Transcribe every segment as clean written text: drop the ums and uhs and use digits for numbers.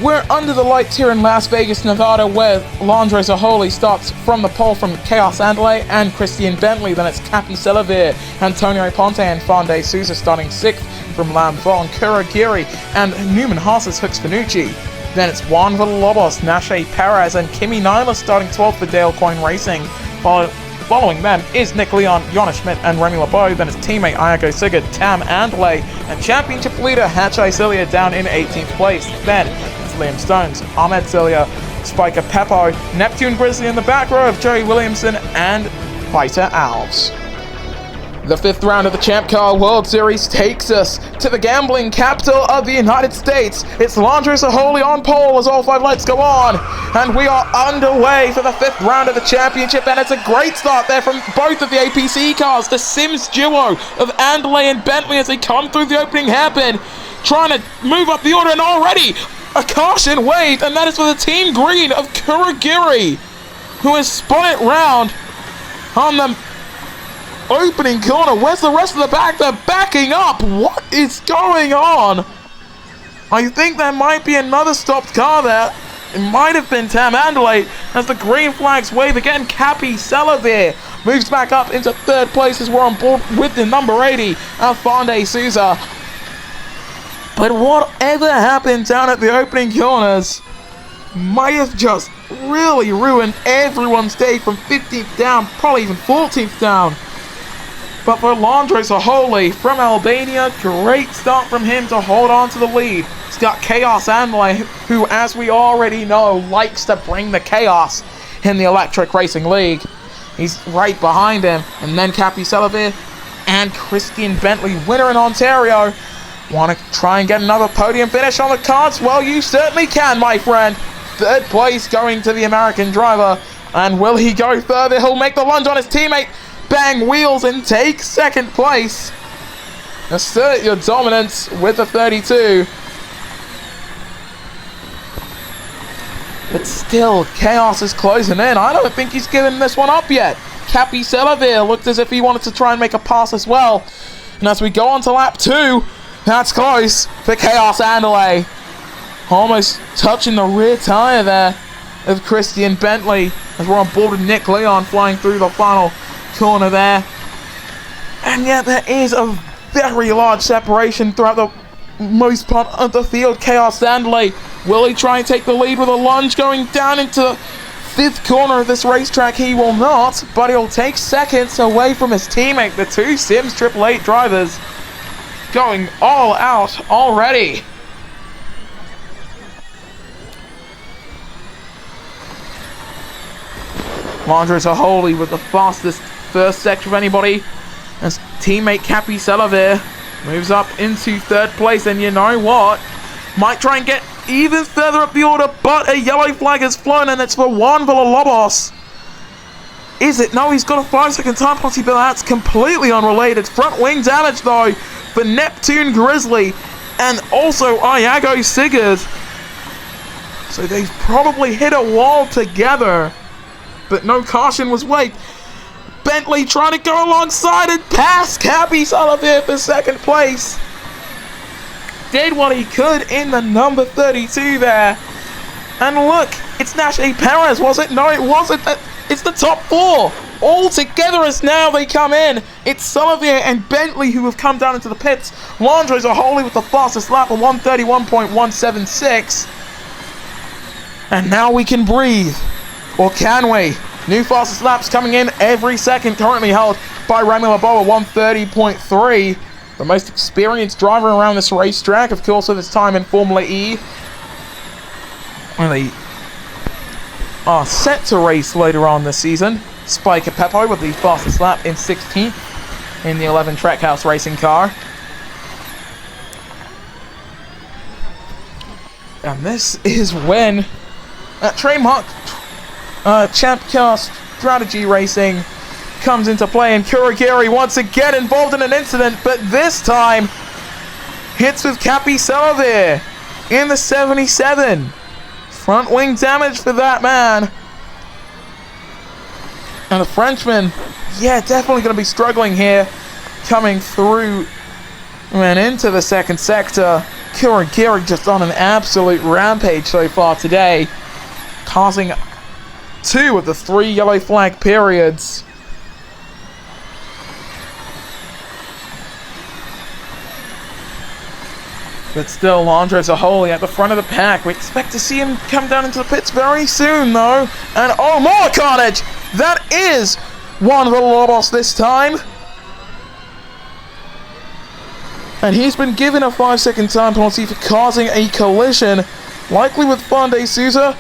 We're under the lights here in Las Vegas, Nevada, where Landre Zaholi starts from the pole from Chaos Andale and Christian Bentley. Then it's Capi Selavir, Antonio Ponte, and Fonde Sousa starting 6th from Lamvon, Kuragiri, and Newman Haas's Hooks Finucci. Then it's Juan Villalobos, Nashe Perez, and Kimi Nyla starting 12th for Dale Coyne Racing. Following them is Nick Leon, Jonas Schmidt, and Remy LeBeau. Then it's teammate Iago Sigurd, Tam Andley, and championship leader Hachai Cilia down in 18th place. Then it's Liam Stones, Ahmed Cilia, Spiker Peppo, Neptune Grizzly in the back row of Joey Williamson, and Fighter Alves. The 5th round of the ChampCar World Series takes us to the gambling capital of the United States. It's Landre Zaholi on pole as all 5 lights go on. And we are underway for the 5th round of the championship. And it's a great start there from both of the APC cars. The Sims duo of Andale and Bentley as they come through the opening hairpin. Trying to move up the order, and already a caution waved. And that is for the Team Green of Kuragiri, who has spun it round on the opening corner. Where's the rest of the back? They're backing up. What is going on? I think there might be another stopped car there. It might have been Tam Andale as the green flags wave again. Capi Selavir moves back up into 3rd place as we're on board with the number 80, Fonde Sousa. But whatever happened down at the opening corners might have just really ruined everyone's day from 15th down, probably even 14th down. But for Landre Zaholi from Albania, great start from him to hold on to the lead. He's got Chaos Andale, who, as we already know, likes to bring the chaos in the Electric Racing League. He's right behind him. And then Capi Selavir and Christian Bentley, winner in Ontario. Want to try and get another podium finish on the cards? Well, you certainly can, my friend. 3rd place going to the American driver. And will he go further? He'll make the lunge on his teammate. Bang wheels and take 2nd place. Assert your dominance with the 32. But still, chaos is closing in. I don't think he's given this one up yet. Capi Selavir looked as if he wanted to try and make a pass as well. And as we go on to lap 2, that's close for Chaos Andale. Almost touching the rear tire there of Christian Bentley as we're on board with Nick Leon flying through the final corner there. And yet there is a very large separation throughout the most part of the field. Chaos Andale, will he try and take the lead with a lunge going down into the 5th corner of this racetrack? He will not, but he'll take seconds away from his teammate. The 2 Sims 888 drivers going all out already. Landre Zaholi with the fastest first sector of anybody, as teammate Capi Selavir moves up into 3rd place. And you know what? Might try and get even further up the order, but a yellow flag has flown, and it's for Juan Villalobos. Is it? No, he's got a 5-second time penalty, but that's completely unrelated. Front wing damage, though, for Neptune Grizzly and also Iago Sigurd. So they've probably hit a wall together, but no caution was waved. Bentley trying to go alongside and pass Capi Selavir for 2nd place. Did what he could in the number 32 there. And look, it's Nashe Perez, was it? No, it wasn't. It's the top 4. All together as now they come in. It's Selavir and Bentley who have come down into the pits. Landre Zaholi with the fastest lap of 131.176. And now we can breathe. Or can we? New fastest laps coming in every second, currently held by Remy LeBeau at 130.3. The most experienced driver around this racetrack, of course, at this time in Formula E. And they are set to race later on this season. Spiker Peppo with the fastest lap in 16th in the 11 Trackhouse racing car. And this is when trademark ChampCar strategy racing comes into play, and Kuragiri once again involved in an incident, but this time hits with Capi Selavir in the 77. Front wing damage for that man. And the Frenchman, yeah, definitely going to be struggling here, coming through and into the 2nd sector. Kuragiri just on an absolute rampage so far today, causing 2 of the 3 yellow flag periods. But still, Andres Aholi at the front of the pack. We expect to see him come down into the pits very soon, though. And oh, more carnage! That is one of the Lobos this time. And he's been given a 5-second time penalty for causing a collision, likely with Fande Souza.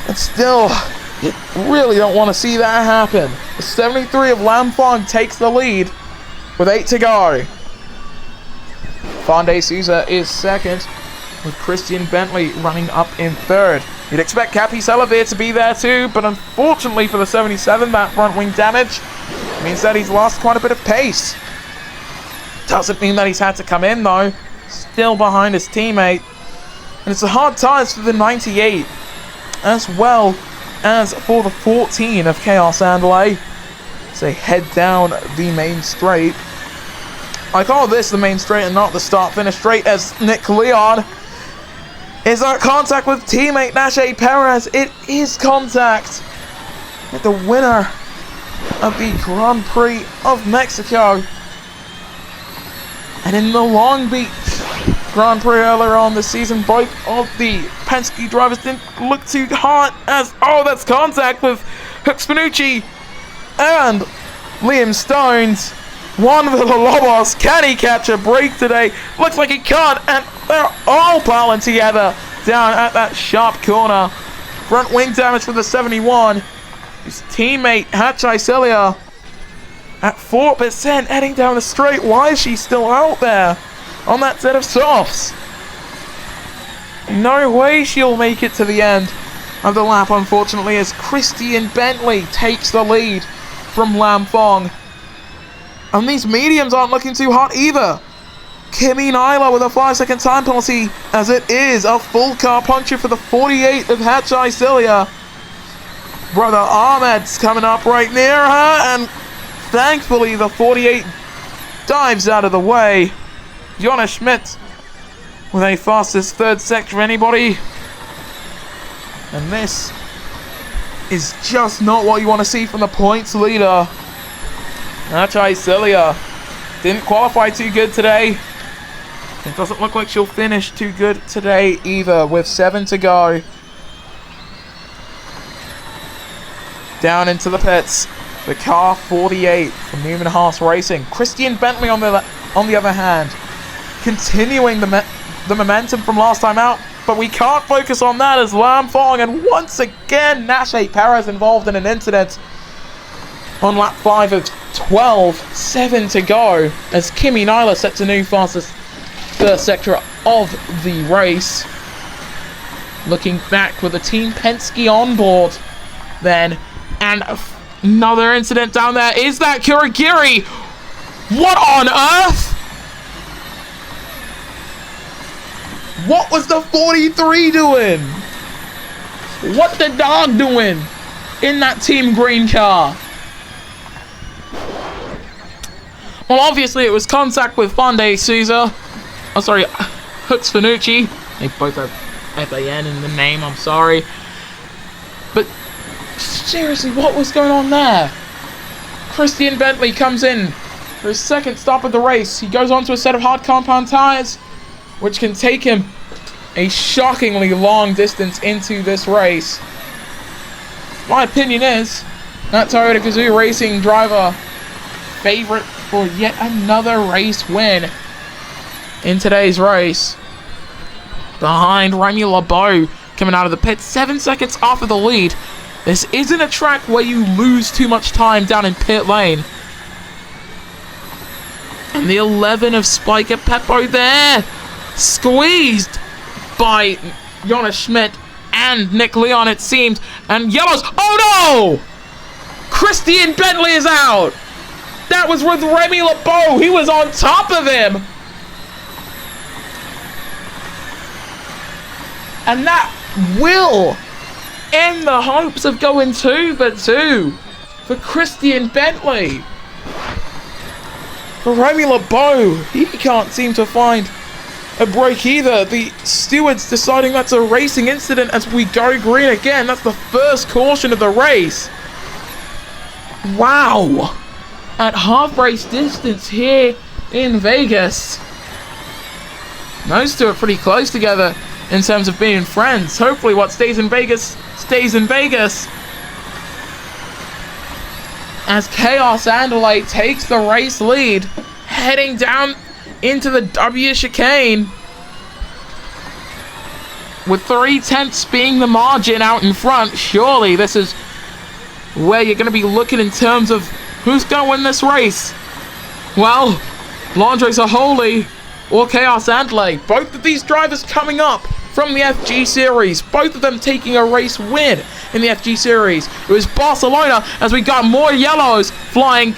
And still, you really don't want to see that happen. The 73 of Lam Phong takes the lead with 8 to go. Fande Souza is second, with Christian Bentley running up in third. You'd expect Capi Salavir to be there too, but unfortunately for the 77, that front wing damage means that he's lost quite a bit of pace. Doesn't mean that he's had to come in though, still behind his teammate. And it's a hard times for the 98, as well as for the 14 of Chaos Andalay, as they head down the main straight. I call this the main straight and not the start-finish straight, as Nick Leon is at contact with teammate Nashe Perez. It is contact with the winner of the Grand Prix of Mexico. And in the Long Beach Grand Prix earlier on this season, both of the Penske drivers didn't look too hot, as, oh, that's contact with Hux Panucci and Liam Stones. One of the Lobos, can he catch a break today? Looks like he can't, and they're all piling together down at that sharp corner. Front wing damage for the 71. His teammate, Hachai Celia, at 4%, heading down the straight. Why is she still out there on that set of softs? No way she'll make it to the end of the lap, unfortunately, as Christian Bentley takes the lead from Lam Phong. And these mediums aren't looking too hot either. Kimi Nyla with a 5-second time penalty, as it is a full car puncture for the 48 of Hachai Celia. Brother Ahmed's coming up right near her, and thankfully the 48 dives out of the way. Jonas Schmidt with a fastest third sector of anybody. And this is just not what you want to see from the points leader. Hachai Celia didn't qualify too good today. It doesn't look like she'll finish too good today either, with 7 to go. Down into the pits, the car 48 from Newman Haas Racing. Christian Bentley on the other hand, continuing the momentum from last time out, but we can't focus on that as Lam Phong, and once again Nashe Perez involved in an incident on lap 5 of 12, 7 to go, as Kimi Nyla sets a new fastest first sector of the race. Looking back with the Team Penske on board then, and another incident down there. Is that Kuragiri? What on earth? What was the 43 doing? What the dog doing in that Team Green car? Well, obviously it was contact with Fande Souza. Oh, sorry, Hux Panucci. They both have FAN in the name, I'm sorry. But seriously, what was going on there? Christian Bentley comes in for his second stop of the race. He goes on to a set of hard compound tires, which can take him a shockingly long distance into this race. My opinion is that Toyota Gazoo Racing driver favorite for yet another race win in today's race. Behind Remy LeBeau coming out of the pit, 7 seconds off of the lead. This isn't a track where you lose too much time down in pit lane. And the 11 of Spiker Peppo there, squeezed by Jonas Schmidt and Nick Leon, it seems. And yellows. Oh no! Christian Bentley is out. That was with Remy LeBeau. He was on top of him. And that will end the hopes of going 2-2 for Christian Bentley. For Remy LeBeau, he can't seem to find a break either. The stewards deciding that's a racing incident as we go green again. That's the first caution of the race. Wow. At half race distance here in Vegas. Those two are pretty close together in terms of being friends. Hopefully what stays in Vegas stays in Vegas. As Chaos Andalite takes the race lead, heading down into the W chicane, with 3/10 being the margin out in front. Surely this is where you're going to be looking in terms of who's going to win this race. Well, Landres Aholi or Chaos Andalite, both of these drivers coming up from the FG Series, both of them taking a race win in the FG Series. It was Barcelona as we got more yellows flying,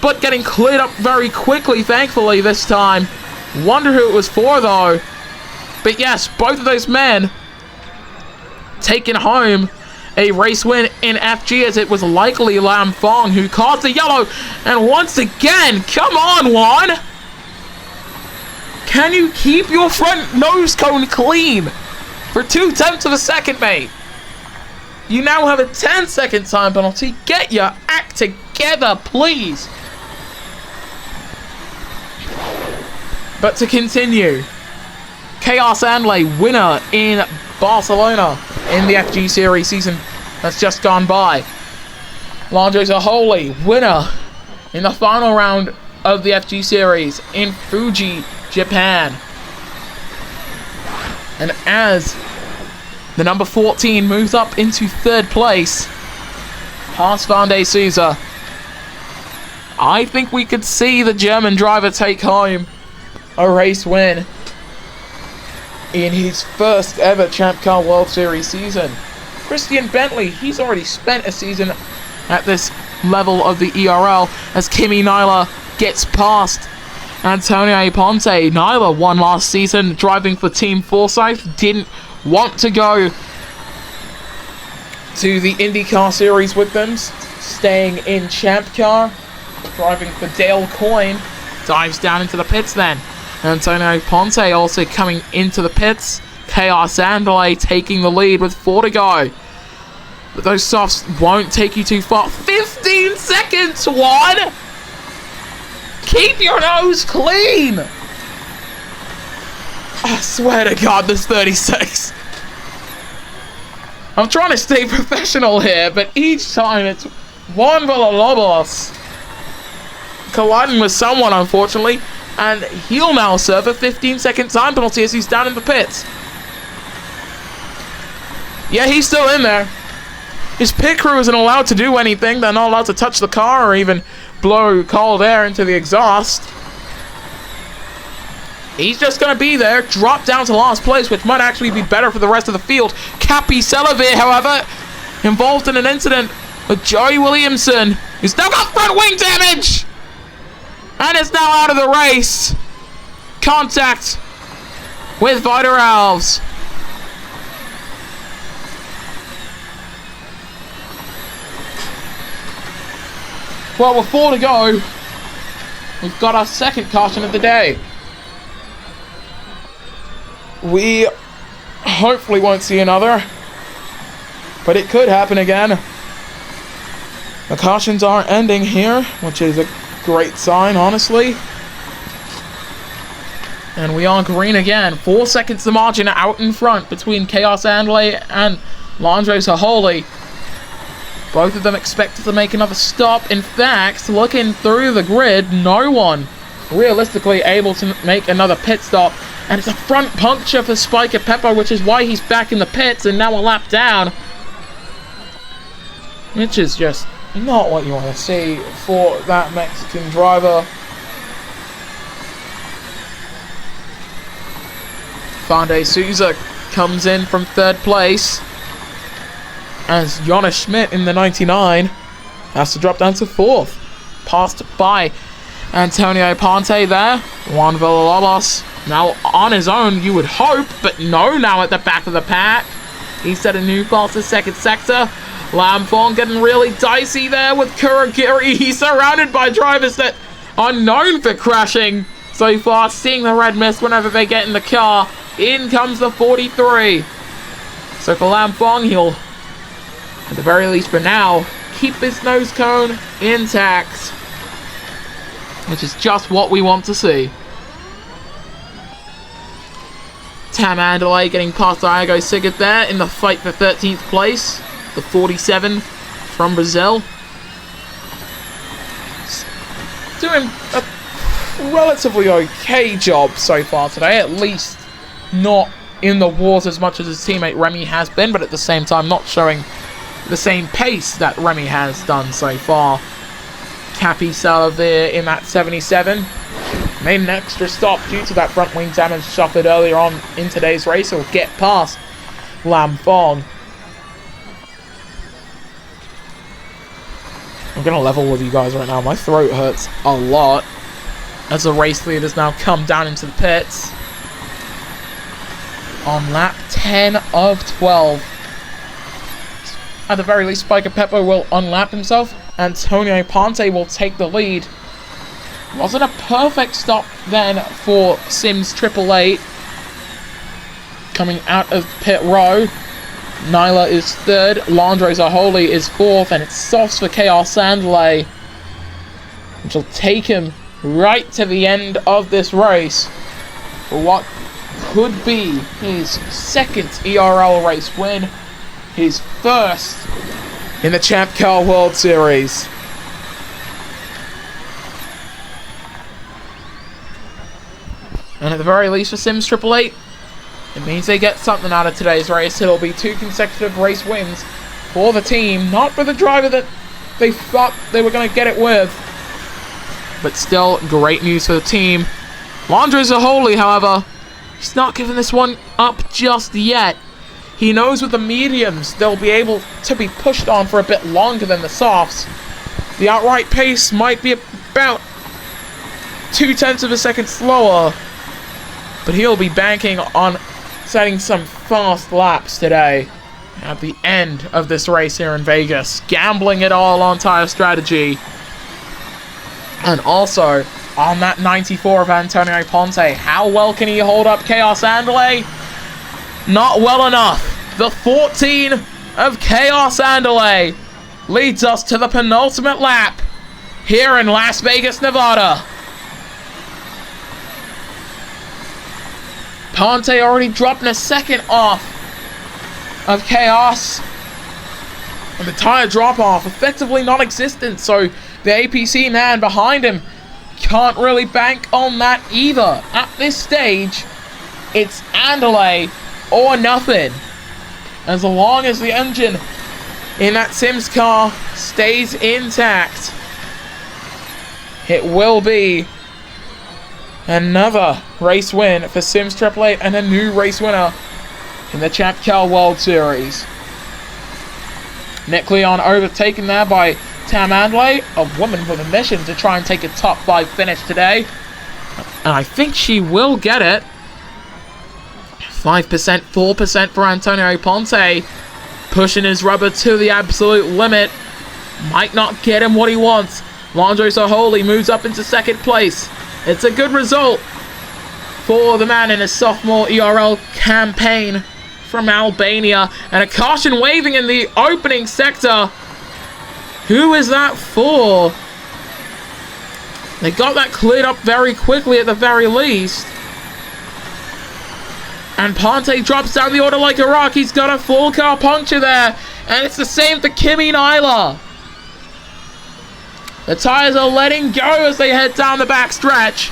but getting cleared up very quickly, thankfully, this time. Wonder who it was for, though. But yes, both of those men taking home a race win in FG, as it was likely Lam Fong who caused the yellow. And once again, come on, Juan! Can you keep your front nose cone clean for 0.2 of a second, mate? You now have a 10-second time penalty. Get your act together, please. But to continue, Chaos Andalite, winner in Barcelona in the FG Series season that's just gone by. Landres Aholi, winner in the final round of the FG Series in Fuji, Japan. And as the number 14 moves up into 3rd place, past Fande Souza, I think we could see the German driver take home a race win in his first ever ChampCar World Series season. Christian Bentley, he's already spent a season at this level of the ERL as Kimi Nyla gets past Antonio Ponte. Nyla won last season driving for Team Forsyth, didn't want to go to the IndyCar Series with them, staying in ChampCar, driving for Dale Coyne, dives down into the pits then. Antonio Ponte also coming into the pits. Chaos Andalite taking the lead with 4 to go. But those softs won't take you too far. 15 seconds, Juan! Keep your nose clean! I swear to God, there's 36. I'm trying to stay professional here, but each time it's Juan Villalobos colliding with someone, unfortunately, and he'll now serve a 15-second time penalty as he's down in the pits. Yeah, he's still in there. His pit crew isn't allowed to do anything. They're not allowed to touch the car or even blow cold air into the exhaust. He's just going to be there, drop down to last place, which might actually be better for the rest of the field. Cappy Selavir, however, involved in an incident with Joey Williamson, who's now got front wing damage! And is now out of the race. Contact with Vita Alves. Well, with 4 to go, we've got our second caution of the day. We hopefully won't see another, but it could happen again. The cautions aren't ending here, which is a great sign, honestly. And we are green again. 4 seconds the margin out in front between Chaos Andalite and Landres Aholi. Both of them expected to make another stop. In fact, looking through the grid, no one realistically able to make another pit stop. And it's a front puncture for Spiker Pepper, which is why he's back in the pits and now a lap down. Which is just not what you want to see for that Mexican driver. Fande Souza comes in from 3rd place, as Jonas Schmidt in the 99 has to drop down to 4th. Passed by Antonio Ponte there. Juan Villalobos now on his own, you would hope, but no, now at the back of the pack. He set a new fastest 2nd sector. Lam Fong getting really dicey there with Kuragiri. He's surrounded by drivers that are known for crashing so far, seeing the red mist whenever they get in the car. In comes the 43. So for Lam Fong, he'll, at the very least for now, keep his nose cone intact, which is just what we want to see. Tam Anderley getting past Iago Sigurd there in the fight for 13th place. The 47 from Brazil. Doing a relatively okay job so far today, at least not in the wars as much as his teammate Remy has been, but at the same time not showing the same pace that Remy has done so far. Capi Salavir in that 77 made an extra stop due to that front wing damage suffered earlier on in today's race. He'll get past Lam Fong. I'm gonna level with you guys right now. My throat hurts a lot as the race leaders now come down into the pits on lap 10 of 12. At the very least, Spiker Pepper will unlap himself. Antonio Ponte will take the lead. Wasn't a perfect stop then for Sims 888. Coming out of pit row. Nyla is third. Landre Zaholi is fourth. And it's softs for Chaos Sandley, which will take him right to the end of this race for what could be his second ERL race win. His first in the ChampCar World Series. And at the very least for Sims 888, it means they get something out of today's race. It'll be 2 consecutive race wins for the team, not for the driver that they thought they were going to get it with. But still, great news for the team. Landre Zaholi, however, he's not giving this one up just yet. He knows with the mediums, they'll be able to be pushed on for a bit longer than the softs. The outright pace might be about 0.2 of a second slower, but he'll be banking on setting some fast laps today at the end of this race here in Vegas. Gambling it all on tire strategy. And also, on that 94 of Antonio Ponte, how well can he hold up Chaos Anderley? Not well enough. The 14 of Chaos Anderley leads us to the penultimate lap here in Las Vegas, Nevada. Ponte already dropping a second off of Chaos. And the tire drop-off effectively non-existent, so the APC man behind him can't really bank on that either. At this stage, it's Anderley or nothing. As long as the engine in that Sims car stays intact, it will be another race win for Sims 888 and a new race winner in the ChampCar World Series. Nick Leon overtaken there by Tam Anderley, a woman with a mission to try and take a top 5 finish today. And I think she will get it. 5%, 4% for Antonio Ponte. Pushing his rubber to the absolute limit. Might not get him what he wants. Landre Zaholi moves up into second place. It's a good result for the man in his sophomore ERL campaign from Albania. And a caution waving in the opening sector. Who is that for? They got that cleared up very quickly at the very least. And Ponte drops down the order like a rock. He's got a full car puncture there. And it's the same for Kimi Nyla. The tires are letting go as they head down the back stretch.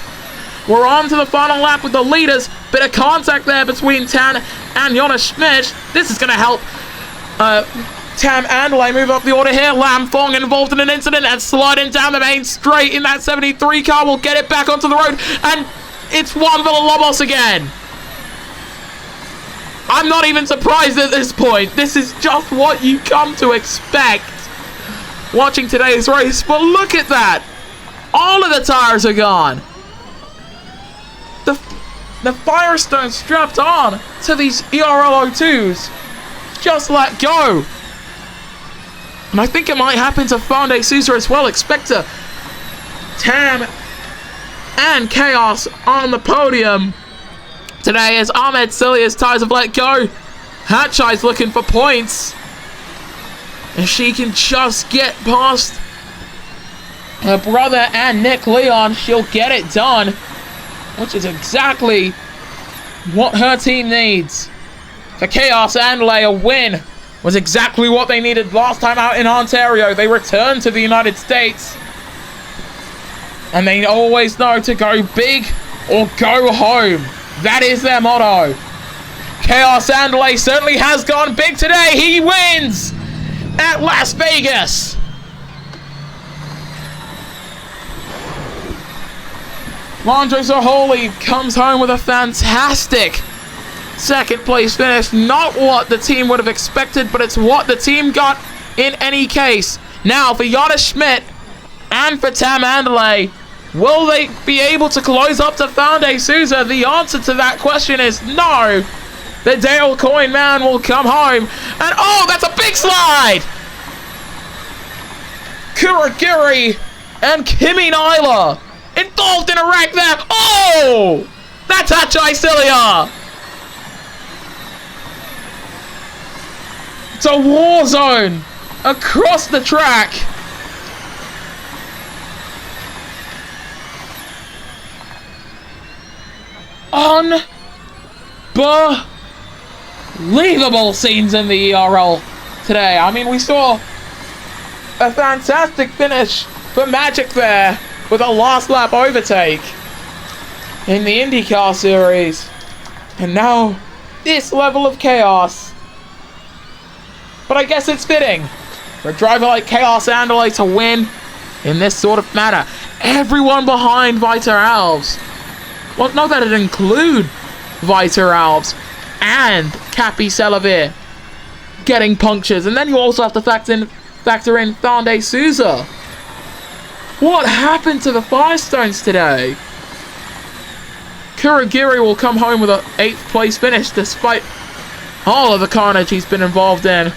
We're on to the final lap with the leaders. Bit of contact there between Tan and Jonas Schmidt. This is going to help Tam Anderley move up the order here. Lam Fong involved in an incident and sliding down the main straight in that 73 car. Will get it back onto the road. And it's Juan Villalobos again. I'm not even surprised at this point. This is just what you come to expect watching today's race. But look at that. All of the tires are gone. The Firestone strapped on to these ERL 02s just let go. And I think it might happen to Fande Sousa as well. Expect Tam and Chaos on the podium today as Ahmed Celia's tires have let go. Hatchai's looking for points. If she can just get past her brother and Nick Leon, she'll get it done, which is exactly what her team needs. For Chaos and a win was exactly what they needed last time out in Ontario. They returned to the United States, and they always know to go big or go home. That is their motto. Chaos Andale certainly has gone big today. He wins at Las Vegas. Landry Zaholi comes home with a fantastic second place finish. Not what the team would have expected, but it's what the team got in any case. Now for Yana Schmidt and for Tam Andale, will they be able to close up to Fande Souza? The answer to that question is no. The Dale Coin Man will come home. And oh, that's a big slide! Kuragiri and Kimi Nyla involved in a wreck there. Oh! That's Hachai Cilia! It's a war zone across the track. Unbelievable scenes in the ERL today. I mean, we saw a fantastic finish for Magic there with a last lap overtake in the IndyCar series. And now this level of chaos. But I guess it's fitting for a driver like Chaos Andale to win in this sort of manner. Everyone behind Vita Alves. Well, no, that'd include Vita Alves and Cappy Selavir getting punctures. And then you also have to factor in Fande Souza. What happened to the Firestones today? Kuragiri will come home with an 8th place finish despite all of the carnage he's been involved in.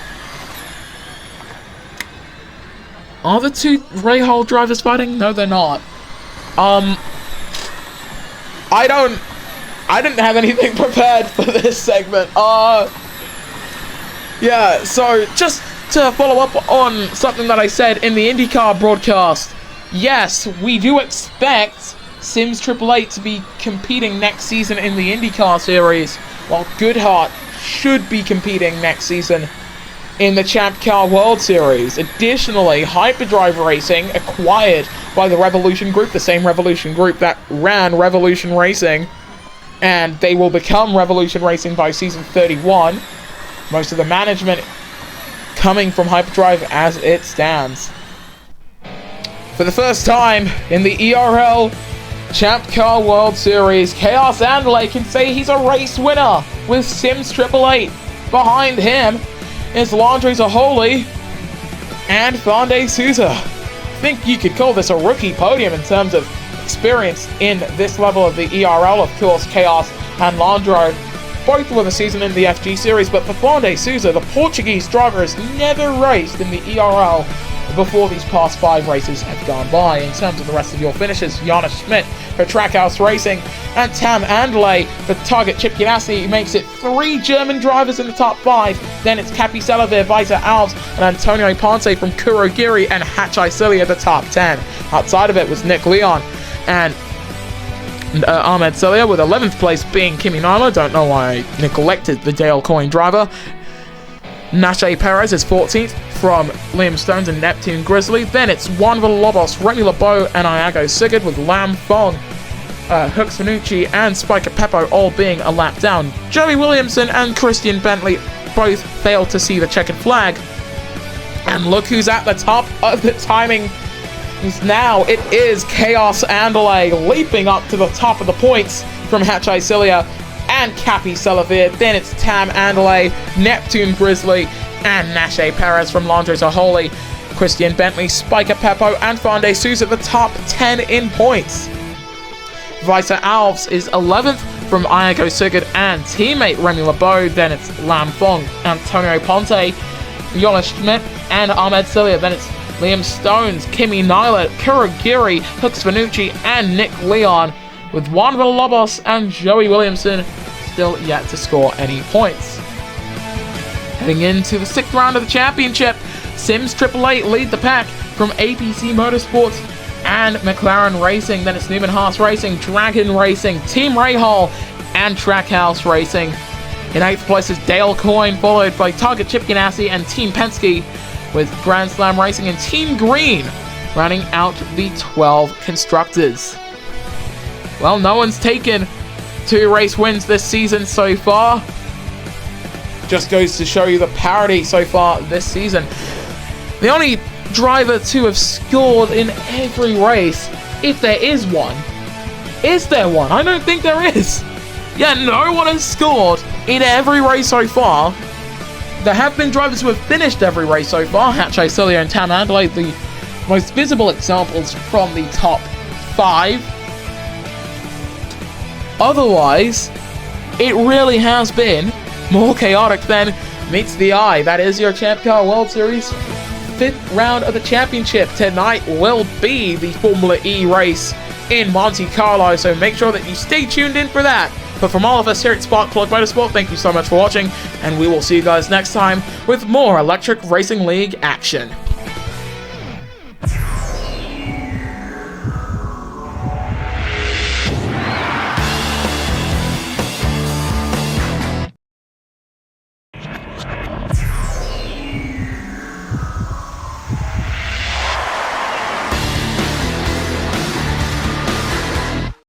Are the two Ray Hall drivers fighting? No, they're not. I didn't have anything prepared for this segment. Yeah, so just to follow up on something that I said in the IndyCar broadcast. Yes, we do expect Sims 888 to be competing next season in the IndyCar series, while Goodhart should be competing next season in the ChampCar World Series. Additionally, Hyperdrive Racing, acquired by the Revolution Group, the same Revolution Group that ran Revolution Racing, and they will become Revolution Racing by season 31. Most of the management coming from Hyperdrive as it stands. For the first time in the ERL ChampCar World Series, Chaos Andale can say he's a race winner with Sims 888. Behind him is Landry Zaholi and Fande Souza. I think you could call this a rookie podium in terms of experience in this level of the ERL. Of course, Chaos and Landro both with a season in the FG Series, but for Fande Souza, the Portuguese driver has never raced in the ERL before these past 5 races have gone by. In terms of the rest of your finishes, Yana Schmidt for Trackhouse Racing and Tam Andale for Target Chip Ganassi makes it 3 German drivers in the top 5. Then it's Cappy Selavir, Vita Alves, and Antonio Ponce from Kurogiri and Hachai Cilia the top 10. Outside of it was Nick Leon and Ahmed Celia, with 11th place being Kimi Nyla. Don't know why I neglected the Dale Coyne driver. Nashe Perez is 14th from Liam Stones and Neptune Grizzly. Then it's Juan Villalobos, Remy LeBeau, and Iago Sigurd, with Lam Fong, Hooks Fanucci, and Spiker Peppo all being a lap down. Joey Williamson and Christian Bentley both failed to see the checkered flag. And look who's at the top of the timing. Now it is Chaos Andale leaping up to the top of the points from Hachai Cilia and Cappy Selavir. Then it's Tam Andale, Neptune Grizzly, and Nashe Perez from Landry Zaholi. Christian Bentley, Spiker Peppo, and Fande Souza the top 10 in points. Vita Alves is 11th from Iago Sigurd and teammate Remy LeBeau. Then it's Lam Fong, Antonio Ponte, Jonas Schmidt, and Ahmed Celia. Then it's Liam Stones, Kimi Nylet, Kurogiri, Hooks Vanucci, and Nick Leon, with Juan Villalobos and Joey Williamson still yet to score any points. Heading into the 6th round of the championship, Sims AAA lead the pack from APC Motorsports and McLaren Racing. Then it's Newman Haas Racing, Dragon Racing, Team Rahal, and Trackhouse Racing. In 8th place is Dale Coyne, followed by Target Chip Ganassi and Team Penske, with Grand Slam Racing and Team Green rounding out the 12 constructors. Well, no one's taken 2 race wins this season so far. Just goes to show you the parity so far this season. The only driver to have scored in every race, if there is one. Is there one? I don't think there is. Yeah, no one has scored in every race so far. There have been drivers who have finished every race so far. Hatche, Cilio, and Tam Adelaide, the most visible examples from the top 5. Otherwise, it really has been more chaotic than meets the eye. That is your ChampCar World Series 5th round of the championship. Tonight will be the Formula E race in Monte Carlo, so make sure that you stay tuned in for that. But from all of us here at Sparkplug Motorsport, thank you so much for watching, and we will see you guys next time with more Electric Racing League action.